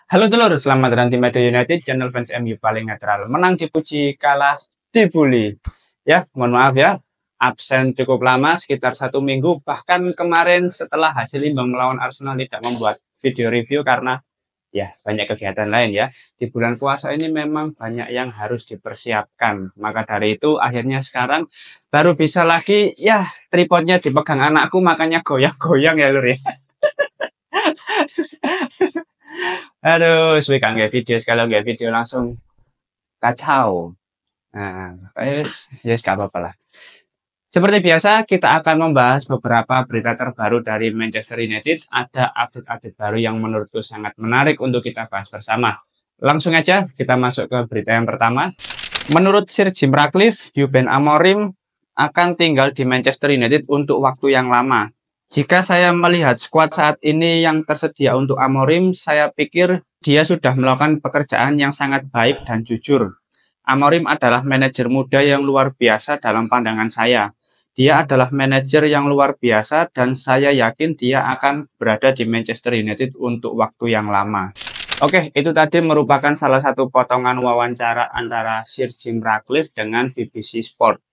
Halo dulur, selamat datang di Media United, channel fans MU paling netral. Menang dipuji, kalah dibully. Ya, mohon maaf ya, absen cukup lama, sekitar 1 minggu. Bahkan kemarin setelah hasil imbang melawan Arsenal tidak membuat video review karena ya banyak kegiatan lain ya. Di bulan puasa ini memang banyak yang harus dipersiapkan. Maka dari itu akhirnya sekarang baru bisa lagi ya tripodnya dipegang anakku makanya goyang-goyang ya lur ya. Aduh, suwe kan nggak video sekali nggak video langsung kacau. Nah, yes, gak apa-apa lah. Seperti biasa, kita akan membahas beberapa berita terbaru dari Manchester United. Ada update-update baru yang menurutku sangat menarik untuk kita bahas bersama. Langsung aja kita masuk ke berita yang pertama. Menurut Sir Jim Ratcliffe, Ruben Amorim akan tinggal di Manchester United untuk waktu yang lama. Jika saya melihat skuad saat ini yang tersedia untuk Amorim, saya pikir dia sudah melakukan pekerjaan yang sangat baik dan jujur. Amorim adalah manajer muda yang luar biasa dalam pandangan saya. Dia adalah manajer yang luar biasa dan saya yakin dia akan berada di Manchester United untuk waktu yang lama. Oke, itu tadi merupakan salah satu potongan wawancara antara Sir Jim Ratcliffe dengan BBC Sport.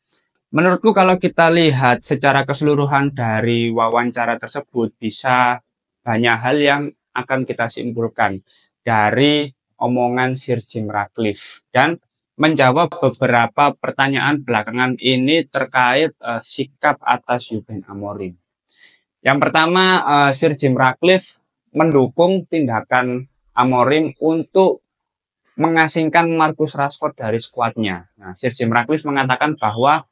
Menurutku kalau kita lihat secara keseluruhan dari wawancara tersebut bisa banyak hal yang akan kita simpulkan dari omongan Sir Jim Ratcliffe dan menjawab beberapa pertanyaan belakangan ini terkait sikap atas Ruben Amorim. Yang pertama, Sir Jim Ratcliffe mendukung tindakan Amorim untuk mengasingkan Marcus Rashford dari skuadnya. Nah, Sir Jim Ratcliffe mengatakan bahwa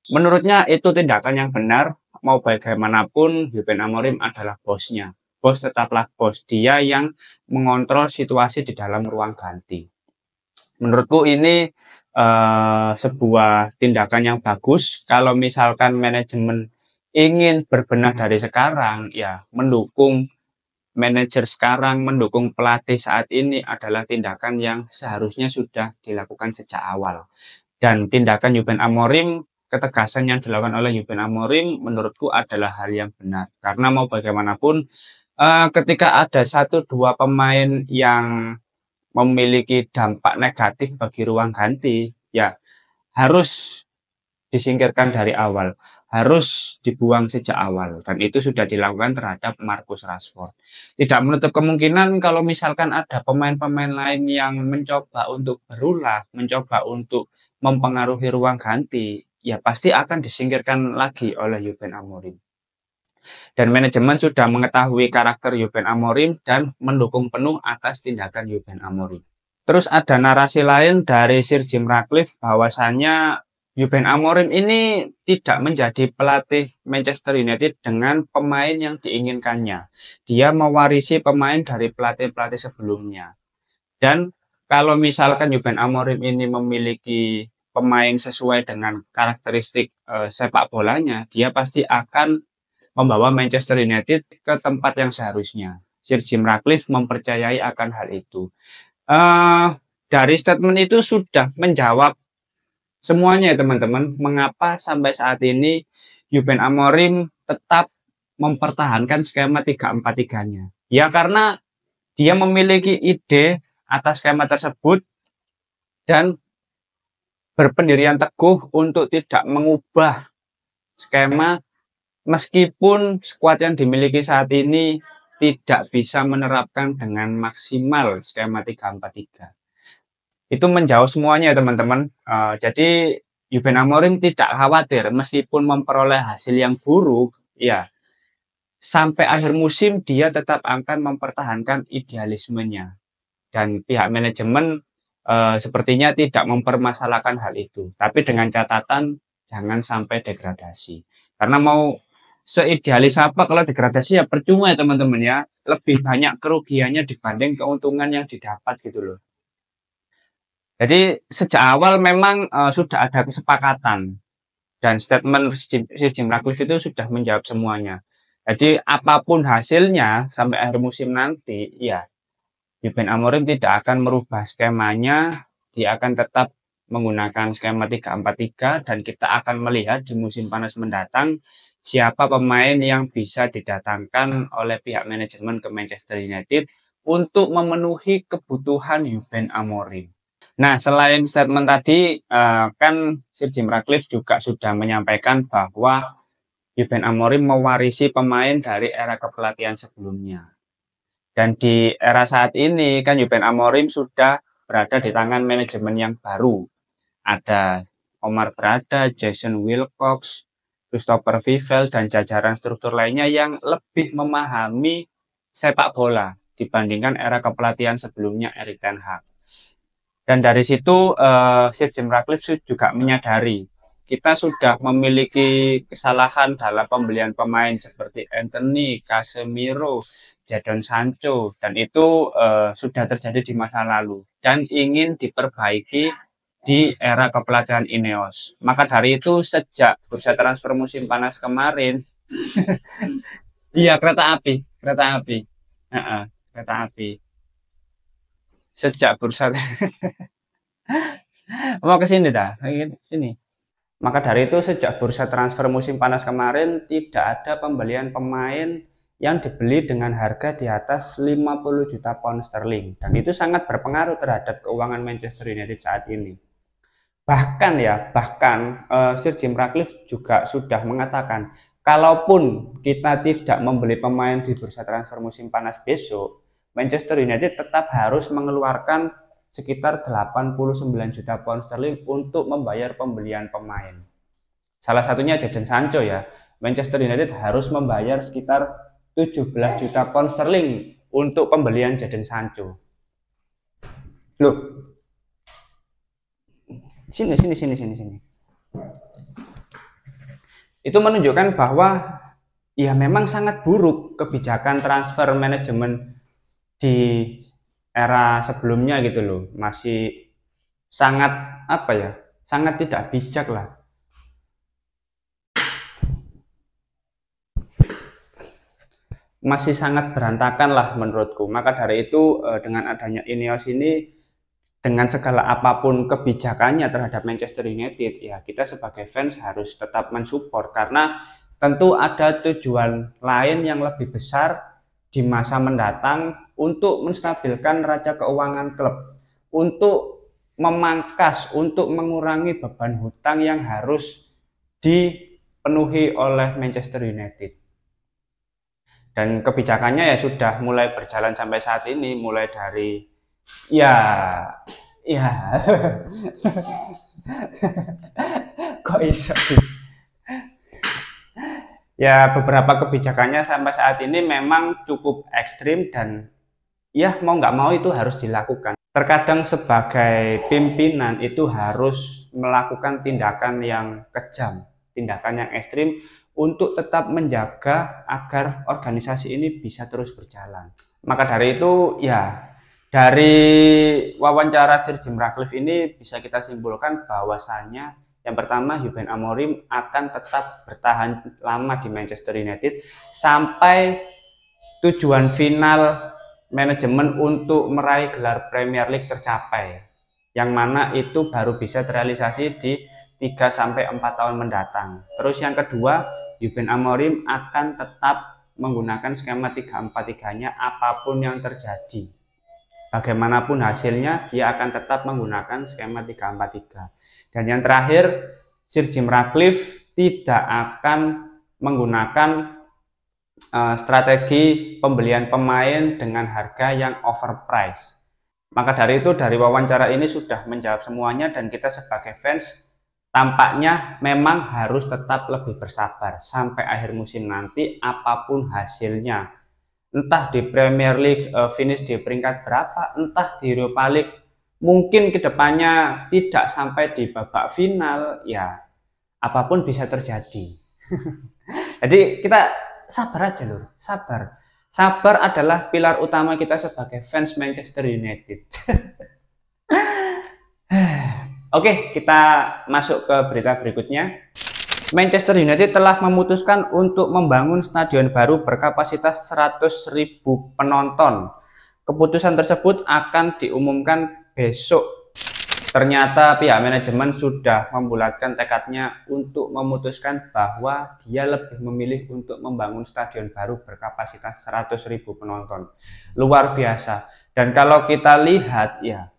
menurutnya itu tindakan yang benar, mau bagaimanapun Ruben Amorim adalah bosnya. Bos tetaplah bos, dia yang mengontrol situasi di dalam ruang ganti. Menurutku ini sebuah tindakan yang bagus. Kalau misalkan manajemen ingin berbenah dari sekarang, ya mendukung manajer sekarang, mendukung pelatih saat ini adalah tindakan yang seharusnya sudah dilakukan sejak awal. Dan tindakan Ruben Amorim, ketegasan yang dilakukan oleh Ruben Amorim menurutku adalah hal yang benar. Karena mau bagaimanapun, ketika ada 1-2 pemain yang memiliki dampak negatif bagi ruang ganti, ya harus disingkirkan dari awal, harus dibuang sejak awal, dan itu sudah dilakukan terhadap Marcus Rashford. Tidak menutup kemungkinan kalau misalkan ada pemain-pemain lain yang mencoba untuk berulah, mencoba untuk mempengaruhi ruang ganti, ya pasti akan disingkirkan lagi oleh Ruben Amorim. Dan manajemen sudah mengetahui karakter Ruben Amorim dan mendukung penuh atas tindakan Ruben Amorim. Terus ada narasi lain dari Sir Jim Ratcliffe bahwasannya Ruben Amorim ini tidak menjadi pelatih Manchester United dengan pemain yang diinginkannya. Dia mewarisi pemain dari pelatih-pelatih sebelumnya. Dan kalau misalkan Ruben Amorim ini memiliki pemain sesuai dengan karakteristik sepak bolanya, dia pasti akan membawa Manchester United ke tempat yang seharusnya. Sir Jim Ratcliffe mempercayai akan hal itu. Dari statement itu sudah menjawab semuanya ya teman-teman, mengapa sampai saat ini Ruben Amorim tetap mempertahankan skema 3-4-3-nya. Ya karena dia memiliki ide atas skema tersebut dan berpendirian teguh untuk tidak mengubah skema meskipun skuad yang dimiliki saat ini tidak bisa menerapkan dengan maksimal skema 3-4-3. Itu menjauh semuanya teman-teman. Jadi Ruben Amorim tidak khawatir meskipun memperoleh hasil yang buruk, ya sampai akhir musim dia tetap akan mempertahankan idealismenya. Dan pihak manajemen sepertinya tidak mempermasalahkan hal itu. Tapi dengan catatan jangan sampai degradasi. Karena mau seidealis apa kalau degradasi ya percuma ya teman-teman ya. Lebih banyak kerugiannya dibanding keuntungan yang didapat gitu loh. Jadi sejak awal memang sudah ada kesepakatan dan statement Sir Jim Ratcliffe itu sudah menjawab semuanya. Jadi apapun hasilnya sampai akhir musim nanti, ya Ruben Amorim tidak akan merubah skemanya, dia akan tetap menggunakan skema 3-4-3 dan kita akan melihat di musim panas mendatang siapa pemain yang bisa didatangkan oleh pihak manajemen ke Manchester United untuk memenuhi kebutuhan Ruben Amorim. Nah, selain statement tadi, kan Sir Jim Ratcliffe juga sudah menyampaikan bahwa Ruben Amorim mewarisi pemain dari era kepelatihan sebelumnya. Dan di era saat ini kan Ruben Amorim sudah berada di tangan manajemen yang baru. Ada Omar Berada, Jason Wilcox, Christopher Vivel, dan jajaran struktur lainnya yang lebih memahami sepak bola dibandingkan era kepelatihan sebelumnya Erik ten Hag. Dan dari situ Sir Jim Ratcliffe juga menyadari kita sudah memiliki kesalahan dalam pembelian pemain seperti Anthony, Casemiro, Jadon Sancho, dan itu sudah terjadi di masa lalu dan ingin diperbaiki di era kepelatihan Ineos. Maka dari itu sejak bursa transfer musim panas kemarin, iya kereta api, kereta api. Sejak bursa mau ke sini dah, sini. Maka dari itu sejak bursa transfer musim panas kemarin tidak ada pembelian pemain yang dibeli dengan harga di atas 50 juta pound sterling, dan itu sangat berpengaruh terhadap keuangan Manchester United saat ini. Bahkan Sir Jim Ratcliffe juga sudah mengatakan kalaupun kita tidak membeli pemain di bursa transfer musim panas besok, Manchester United tetap harus mengeluarkan sekitar 89 juta pound sterling untuk membayar pembelian pemain. Salah satunya Jadon Sancho ya. Manchester United harus membayar sekitar 17 juta pound sterling untuk pembelian Jadon Sancho. Loh. Sini. Itu menunjukkan bahwa ya memang sangat buruk kebijakan transfer manajemen di era sebelumnya gitu loh, masih sangat sangat tidak bijak lah. Masih sangat berantakan lah menurutku. Maka dari itu dengan adanya Ineos ini, dengan segala apapun kebijakannya terhadap Manchester United, ya kita sebagai fans harus tetap mensupport karena tentu ada tujuan lain yang lebih besar di masa mendatang untuk menstabilkan raca keuangan klub, untuk memangkas, untuk mengurangi beban hutang yang harus dipenuhi oleh Manchester United. Dan kebijakannya ya sudah mulai berjalan sampai saat ini, mulai dari kok iso sih? Ya beberapa kebijakannya sampai saat ini memang cukup ekstrim dan ya mau nggak mau itu harus dilakukan. Terkadang sebagai pimpinan itu harus melakukan tindakan yang kejam, tindakan yang ekstrim untuk tetap menjaga agar organisasi ini bisa terus berjalan. Maka dari itu ya dari wawancara Sir Jim Ratcliffe ini bisa kita simpulkan bahwasannya yang pertama, Ruben Amorim akan tetap bertahan lama di Manchester United sampai tujuan final manajemen untuk meraih gelar Premier League tercapai, yang mana itu baru bisa terrealisasi di 3-4 tahun mendatang. Terus yang kedua, Ruben Amorim akan tetap menggunakan skema 3-4-3-nya apapun yang terjadi. Bagaimanapun hasilnya, dia akan tetap menggunakan skema 3-4-3. Dan yang terakhir, Sir Jim Ratcliffe tidak akan menggunakan strategi pembelian pemain dengan harga yang overpriced. Maka dari itu, dari wawancara ini sudah menjawab semuanya dan kita sebagai fans tampaknya memang harus tetap lebih bersabar sampai akhir musim nanti apapun hasilnya. Entah di Premier League finish di peringkat berapa, entah di Europa League mungkin kedepannya tidak sampai di babak final, ya apapun bisa terjadi. Jadi kita sabar aja lur, sabar adalah pilar utama kita sebagai fans Manchester United. Oke, kita masuk ke berita berikutnya. Manchester United telah memutuskan untuk membangun stadion baru berkapasitas 100.000 penonton. Keputusan tersebut akan diumumkan besok. ternyata pihak manajemen sudah membulatkan tekadnya untuk memutuskan bahwa dia lebih memilih untuk membangun stadion baru berkapasitas 100.000 penonton. Luar biasa. Dan kalau kita lihat ya,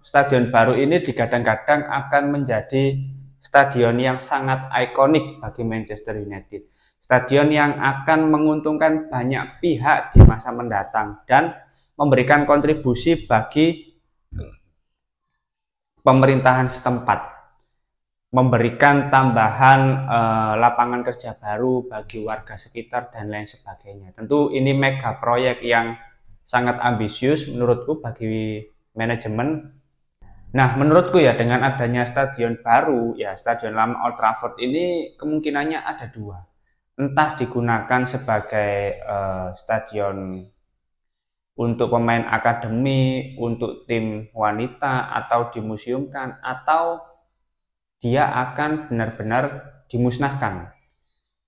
stadion baru ini digadang-gadang akan menjadi stadion yang sangat ikonik bagi Manchester United. Stadion yang akan menguntungkan banyak pihak di masa mendatang dan memberikan kontribusi bagi pemerintahan setempat, memberikan tambahan lapangan kerja baru bagi warga sekitar dan lain sebagainya. Tentu ini mega proyek yang sangat ambisius menurutku bagi manajemen. Nah, menurutku ya dengan adanya stadion baru, ya stadion lama Old Trafford ini kemungkinannya ada dua. Entah digunakan sebagai stadion untuk pemain akademi, untuk tim wanita, atau dimuseumkan, atau dia akan benar-benar dimusnahkan.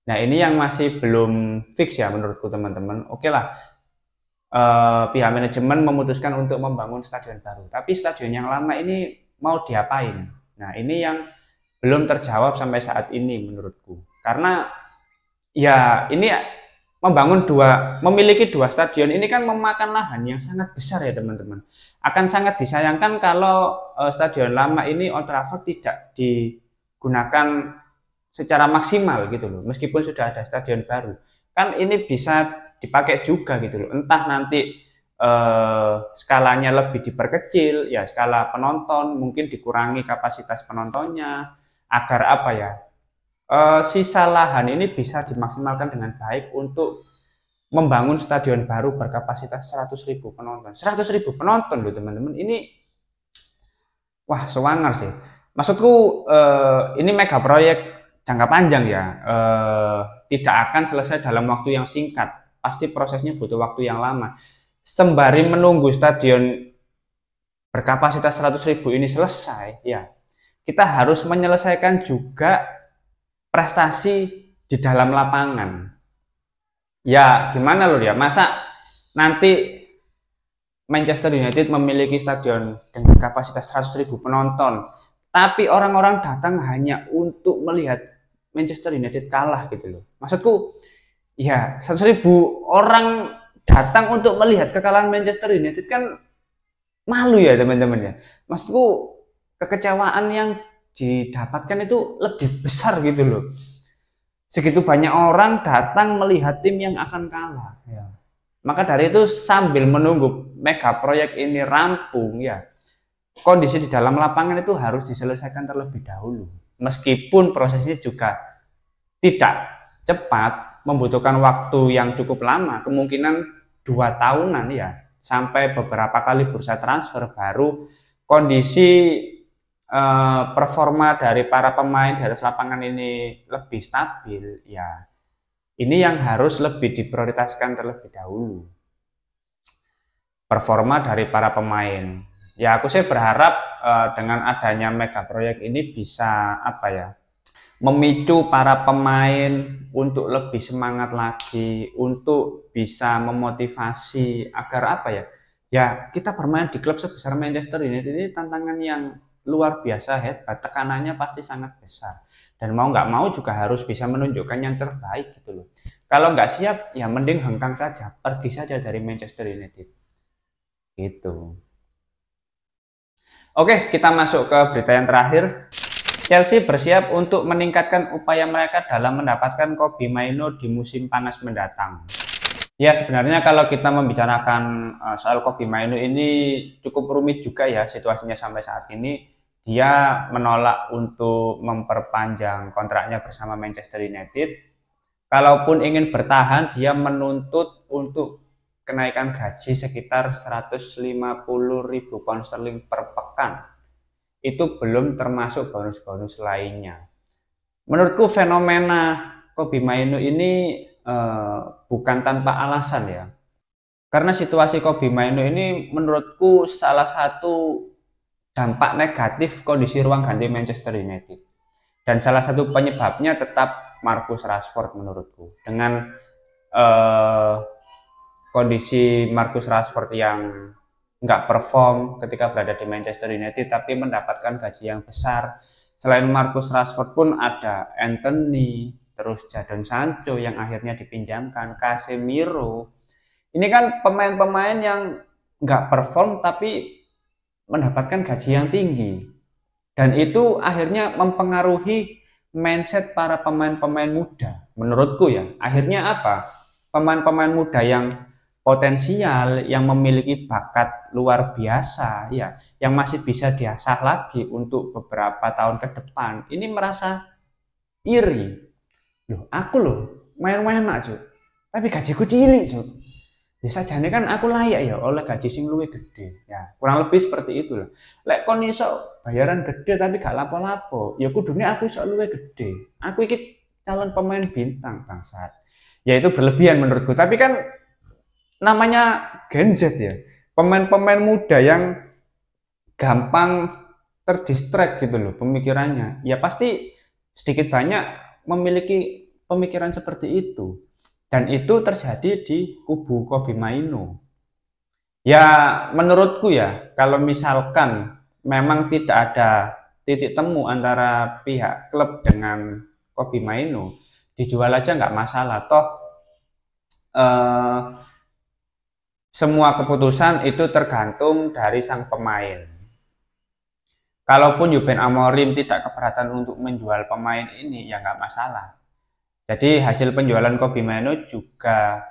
Nah, ini yang masih belum fix ya menurutku teman-teman. Oke lah, pihak manajemen memutuskan untuk membangun stadion baru, tapi stadion yang lama ini mau diapain? Nah, ini yang belum terjawab sampai saat ini menurutku. Karena ya ini memiliki dua stadion ini kan memakan lahan yang sangat besar ya teman-teman. Akan sangat disayangkan kalau stadion lama ini Old Trafford tidak digunakan secara maksimal gitu loh. Meskipun sudah ada stadion baru, kan ini bisa dipakai juga gitu loh. Entah nanti skalanya lebih diperkecil, ya skala penonton mungkin dikurangi kapasitas penontonnya agar apa ya? Sisa lahan ini bisa dimaksimalkan dengan baik untuk membangun stadion baru berkapasitas 100.000 penonton. 100.000 penonton loh teman-teman. Ini wah sewangar sih. Maksudku ini mega proyek jangka panjang ya. Tidak akan selesai dalam waktu yang singkat. Pasti prosesnya butuh waktu yang lama. Sembari menunggu stadion berkapasitas 100.000 ini selesai, ya kita harus menyelesaikan juga prestasi di dalam lapangan. Ya gimana loh ya, masa nanti Manchester United memiliki stadion dengan kapasitas 100.000 penonton, tapi orang-orang datang hanya untuk melihat Manchester United kalah gitu loh. Maksudku ya 100.000 orang datang untuk melihat kekalahan Manchester United kan malu ya teman-teman ya. Maksudku kekecewaan yang didapatkan itu lebih besar gitu loh. Segitu banyak orang datang melihat tim yang akan kalah ya. Maka dari itu sambil menunggu mega proyek ini rampung ya, kondisi di dalam lapangan itu harus diselesaikan terlebih dahulu. Meskipun prosesnya juga tidak cepat, membutuhkan waktu yang cukup lama, kemungkinan 2 tahunan ya, sampai beberapa kali bursa transfer baru kondisi performa dari para pemain di atas lapangan ini lebih stabil ya. Ini yang harus lebih diprioritaskan terlebih dahulu, performa dari para pemain. Ya aku sih berharap dengan adanya mega proyek ini bisa apa ya, memicu para pemain untuk lebih semangat lagi, untuk bisa memotivasi agar apa ya, ya kita bermain di klub sebesar Manchester United ini tantangan yang luar biasa hebat, tekanannya pasti sangat besar, dan mau nggak mau juga harus bisa menunjukkan yang terbaik gitu loh. Kalau nggak siap ya mending hengkang saja, pergi saja dari Manchester United gitu. Oke, kita masuk ke berita yang terakhir. Chelsea bersiap untuk meningkatkan upaya mereka dalam mendapatkan Kobbie Mainoo di musim panas mendatang. Ya sebenarnya kalau kita membicarakan soal Kobbie Mainoo ini cukup rumit juga ya situasinya sampai saat ini. Dia menolak untuk memperpanjang kontraknya bersama Manchester United. Kalaupun ingin bertahan, dia menuntut untuk kenaikan gaji sekitar 150.000 pound sterling per pekan. Itu belum termasuk bonus-bonus lainnya. Menurutku fenomena Kobbie Mainoo ini bukan tanpa alasan ya. Karena situasi Kobbie Mainoo ini menurutku salah satu dampak negatif kondisi ruang ganti Manchester United. Dan salah satu penyebabnya tetap Marcus Rashford menurutku. Dengan kondisi Marcus Rashford yang nggak perform ketika berada di Manchester United, tapi mendapatkan gaji yang besar. Selain Marcus Rashford pun ada Anthony, terus Jadon Sancho yang akhirnya dipinjamkan, Casemiro. Ini kan pemain-pemain yang nggak perform tapi mendapatkan gaji yang tinggi. Dan itu akhirnya mempengaruhi mindset para pemain-pemain muda. Menurutku ya, akhirnya apa? Pemain-pemain muda yang potensial, yang memiliki bakat luar biasa, ya, yang masih bisa diasah lagi untuk beberapa tahun ke depan. Ini merasa iri. Loh, aku loh main-main aja, tapi gajiku cilik, Cuk. Ya sajane kan aku layak ya oleh gaji sing luwih gede. Ya, kurang lebih seperti itu lah. Lek kon iso bayaran gede tapi gak lapo-lapo, ya kudune aku iso luwih gede. Aku iki calon pemain bintang bangsat. Ya itu berlebihan menurutku. Tapi kan namanya Gen Z ya. Pemain-pemain muda yang gampang terdistract gitu loh pemikirannya. Ya pasti sedikit banyak memiliki pemikiran seperti itu. Dan itu terjadi di kubu Kobe Maino. Ya menurutku ya, kalau misalkan memang tidak ada titik temu antara pihak klub dengan Kobe Maino, dijual aja nggak masalah. Toh eh, semua keputusan itu tergantung dari sang pemain. Kalaupun Ruben Amorim tidak keberatan untuk menjual pemain ini, ya nggak masalah. Jadi hasil penjualan Kobe Maino juga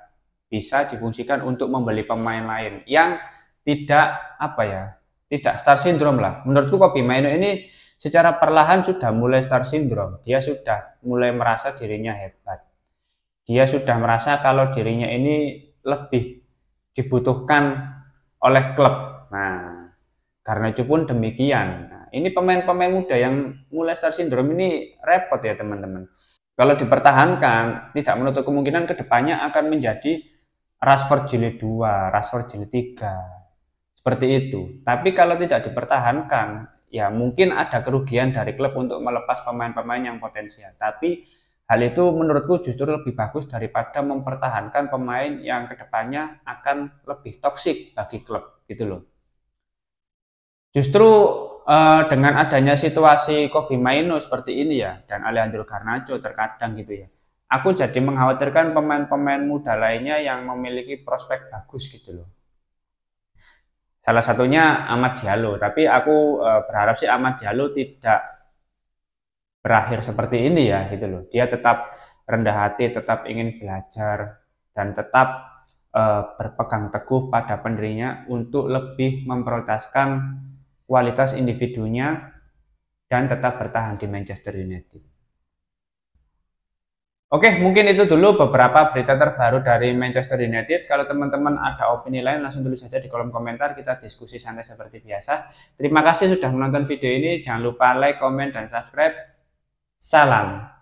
bisa difungsikan untuk membeli pemain lain yang tidak apa ya, tidak star syndrome lah. Menurutku Kobe Maino ini secara perlahan sudah mulai star syndrome. Dia sudah mulai merasa dirinya hebat. Dia sudah merasa kalau dirinya ini lebih dibutuhkan oleh klub. Nah, karena itu pun demikian. Nah, ini pemain-pemain muda yang mulai star syndrome ini repot ya teman-teman. Kalau dipertahankan, tidak menutup kemungkinan kedepannya akan menjadi Rashford jilid 2, Rashford jilid 3. Seperti itu. Tapi kalau tidak dipertahankan, ya mungkin ada kerugian dari klub untuk melepas pemain-pemain yang potensial. Tapi hal itu menurutku justru lebih bagus daripada mempertahankan pemain yang kedepannya akan lebih toksik bagi klub gitu loh. Justru dengan adanya situasi Kobe Maino seperti ini ya, dan Alejandro Garnacho terkadang gitu ya, aku jadi mengkhawatirkan pemain-pemain muda lainnya yang memiliki prospek bagus gitu loh. Salah satunya Amad Diallo, tapi aku berharap sih Amad Diallo tidak berakhir seperti ini ya gitu loh. Dia tetap rendah hati, tetap ingin belajar, dan tetap berpegang teguh pada pendirinya untuk lebih memprioritaskan kualitas individunya dan tetap bertahan di Manchester United. Oke, mungkin itu dulu beberapa berita terbaru dari Manchester United. Kalau teman-teman ada opini lain, langsung tulis saja di kolom komentar. Kita diskusi santai seperti biasa. Terima kasih sudah menonton video ini. Jangan lupa like, komen, dan subscribe. Salam.